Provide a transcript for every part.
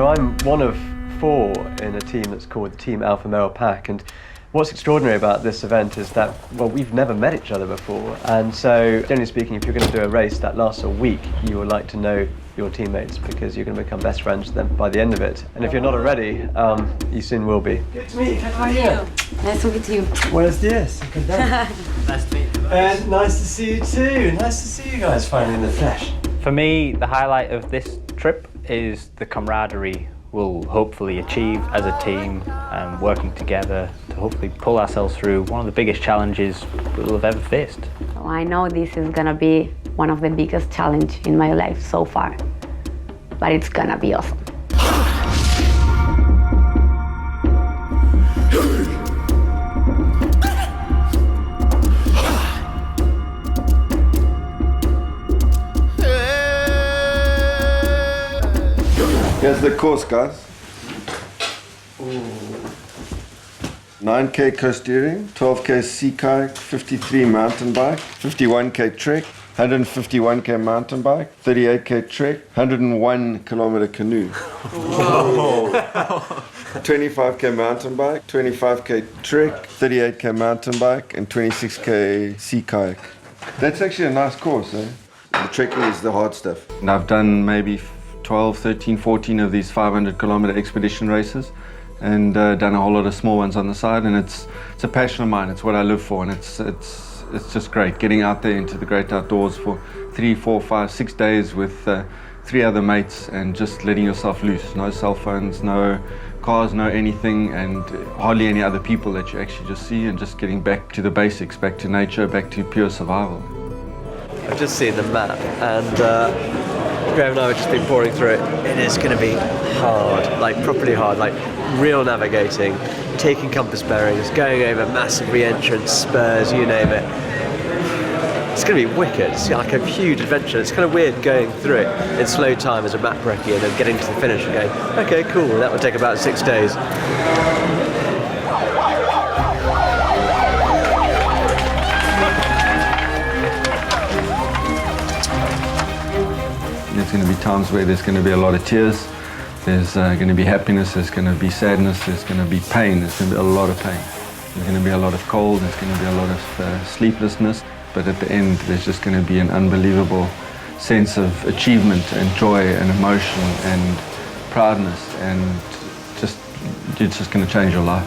So I'm one of 4 in a team that's called the Team Alpha Merrell Pack, and what's extraordinary about this event is that, well, we've never met each other before, and so generally speaking, if you're going to do a race that lasts a week, you will like to know your teammates because you're going to become best friends with them by the end of it. And if you're not already, you soon will be. Good to meet you. How are you? Nice to meet you. Buenos dias. Nice to meet you. And nice to see you too. Nice to see you guys finally in the flesh. For me, the highlight of this trip is the camaraderie we'll hopefully achieve as a team, working together to hopefully pull ourselves through one of the biggest challenges we'll have ever faced. So I know this is gonna be one of the biggest challenges in my life so far, but it's gonna be awesome. Here's the course, guys. 9K co-steering, 12K sea kayak, 53 mountain bike, 51K trek, 151K mountain bike, 38K trek, 101 kilometer canoe. 25K mountain bike, 25K trek, 38K mountain bike, and 26K sea kayak. That's actually a nice course, eh? The trekking is the hard stuff. And I've done maybe 12, 13, 14 of these 500 kilometer expedition races, and done a whole lot of small ones on the side, and it's a passion of mine. It's what I live for, and it's just great getting out there into the great outdoors for 3, 4, 5, 6 days with 3 other mates and just letting yourself loose. No cell phones, no cars, no anything, and hardly any other people that you actually just see, and just getting back to the basics, back to nature, back to pure survival. I've just seen the map, and Graham and I have just been pouring through it. It is going to be hard, like properly hard, like real navigating, taking compass bearings, going over massive re-entrance, spurs, you name it. It's going to be wicked. It's like a huge adventure. It's kind of weird going through it in slow time as a map recce and then getting to the finish and going, okay, cool, that will take about 6 days. There's going to be times where there's going to be a lot of tears, there's going to be happiness, there's going to be sadness, there's going to be pain, there's going to be a lot of pain. There's going to be a lot of cold, there's going to be a lot of sleeplessness, but at the end there's just going to be an unbelievable sense of achievement and joy and emotion and proudness, and it's just going to change your life.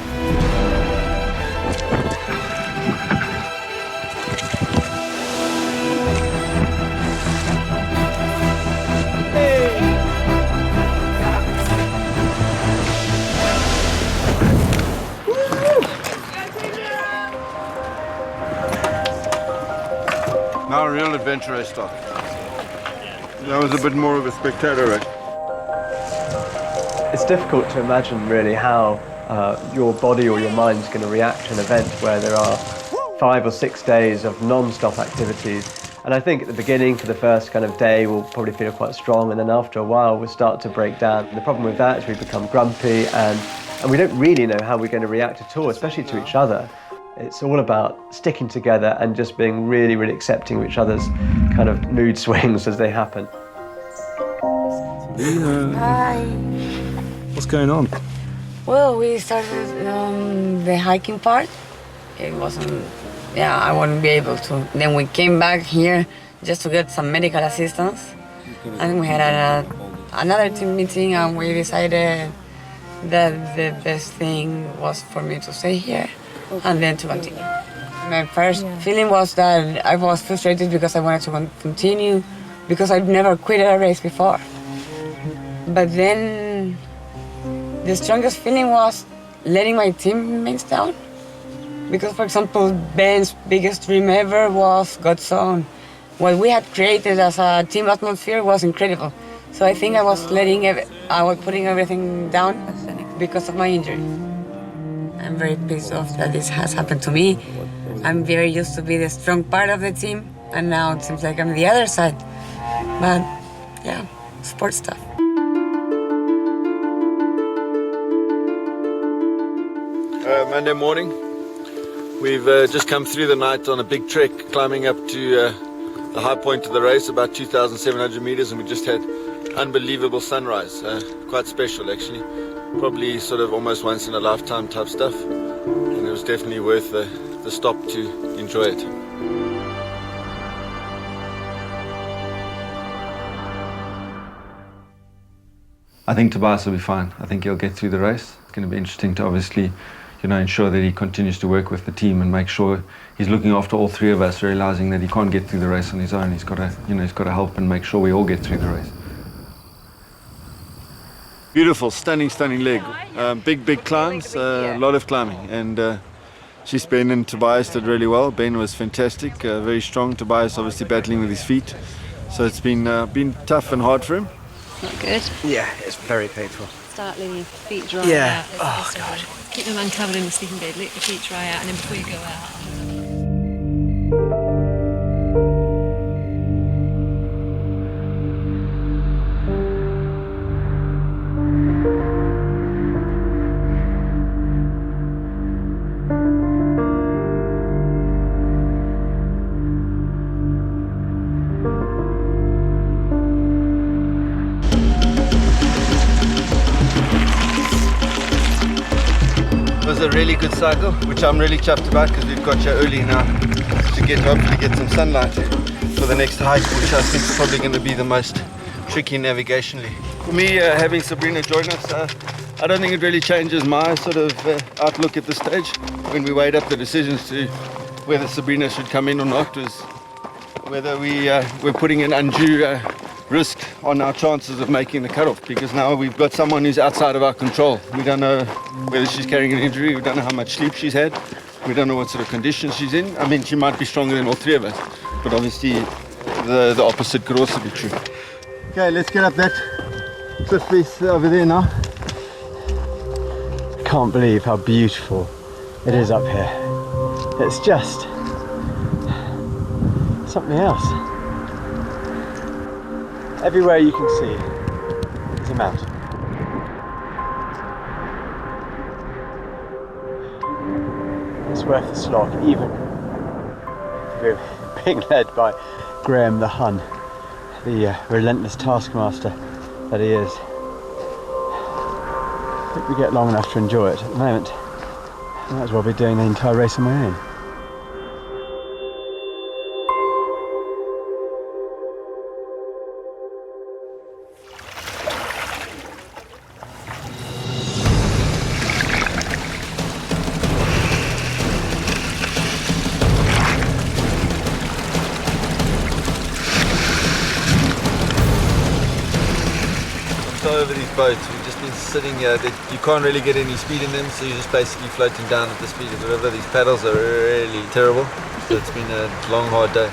Now a real adventure race start. That was a bit more of a spectator race. It's difficult to imagine really how your body or your mind is going to react to an event where there are 5 or 6 days of non-stop activities. And I think at the beginning, for the first kind of day, we'll probably feel quite strong, and then after a while we'll start to break down. And the problem with that is we become grumpy, and we don't really know how we're going to react at all, especially to each other. It's all about sticking together and just being really, really accepting of each other's kind of mood swings as they happen. Hi. What's going on? Well, we started the hiking part. It wasn't, I wouldn't be able to. Then we came back here just to get some medical assistance. And we had another team meeting, and we decided that the best thing was for me to stay here and then to continue. My first feeling was that I was frustrated because I wanted to continue, because I'd never quit a race before. But then the strongest feeling was letting my teammates down. Because, for example, Ben's biggest dream ever was God's Own. What we had created as a team atmosphere was incredible. So I think I was putting everything down because of my injury. I'm very pissed off that this has happened to me. I'm very used to be the strong part of the team, and now it seems like I'm the other side. But yeah, sports stuff. Monday morning, we've just come through the night on a big trek, climbing up to the high point of the race, about 2,700 meters, and we just had unbelievable sunrise. Quite special, actually. Probably sort of almost once in a lifetime type stuff. And it was definitely worth the stop to enjoy it. I think Tobias will be fine. I think he'll get through the race. It's going to be interesting to obviously, ensure that he continues to work with the team and make sure he's looking after all three of us, realizing that he can't get through the race on his own. He's got to help and make sure we all get through the race. Beautiful, stunning leg. Big climbs, a lot of climbing, and she's Ben and Tobias did really well. Ben was fantastic, very strong. Tobias obviously battling with his feet, so it's been tough and hard for him. Not good. Yeah, it's very painful. Start letting your feet dry Yeah. out. God. Keep them uncovered in the sleeping bed, let your feet dry out, and then before you go out. It was a really good cycle, which I'm really chuffed about because we've got here early now to hopefully get some sunlight for the next hike, which I think is probably going to be the most tricky navigationally. For me, having Sabrina join us, I don't think it really changes my sort of outlook at this stage. When we weighed up the decisions to whether Sabrina should come in or not, was whether we're putting an undue risk on our chances of making the cutoff, because now we've got someone who's outside of our control. We don't know whether she's carrying an injury, we don't know how much sleep she's had, we don't know what sort of condition she's in. I mean, she might be stronger than all three of us, but obviously the opposite could also be true. Okay, let's get up that cliff face over there now. Can't believe how beautiful it is up here. It's just something else. Everywhere you can see is a mountain. It's worth the slog, even if we're being led by Graham the Hun, the relentless taskmaster that he is. I hope we get long enough to enjoy it. At the moment, I might as well be doing the entire race on my own. Over these boats, we've just been sitting here. You can't really get any speed in them, so you're just basically floating down at the speed of the river. These paddles are really terrible, so it's been a long, hard day.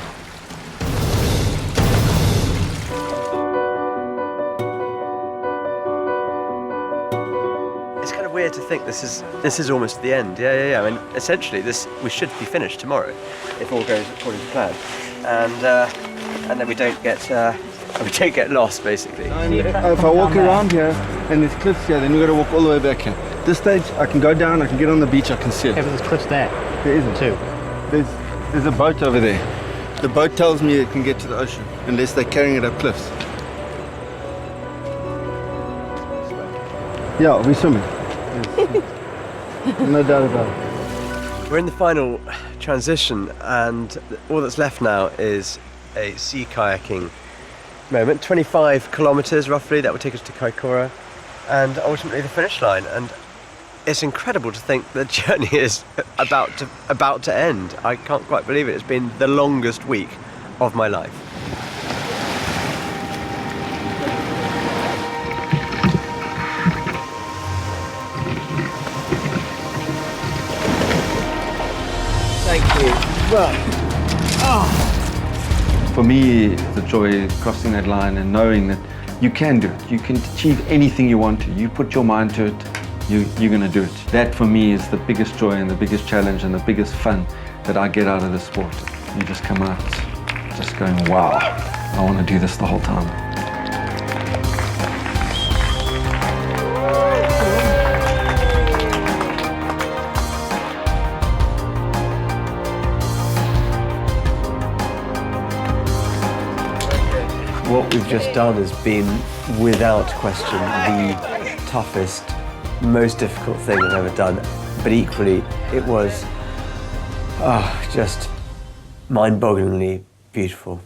It's kind of weird to think this is almost the end. Yeah. I mean, essentially, we should be finished tomorrow if all goes according to plan, and then we don't get lost, basically. If I walk around here and there's cliffs here, then we've got to walk all the way back here. This stage, I can go down, I can get on the beach, I can see it. Yeah, but there's cliffs there. There isn't. Too. There's a boat over there. The boat tells me it can get to the ocean, unless they're carrying it up cliffs. Yeah, we're swimming. No doubt about it. We're in the final transition, and all that's left now is a sea kayaking moment. 25 kilometers roughly, that would take us to Kaikoura, and ultimately the finish line. And it's incredible to think the journey is about to end. I can't quite believe it. It's been the longest week of my life. Thank you. Well, For me, the joy is crossing that line and knowing that you can do it. You can achieve anything you want to. You put your mind to it, you're going to do it. That for me is the biggest joy and the biggest challenge and the biggest fun that I get out of the sport. You just come out just going, wow, I want to do this the whole time. what we've just done has been, without question, the toughest, most difficult thing I've ever done. But equally, it was just mind-bogglingly beautiful.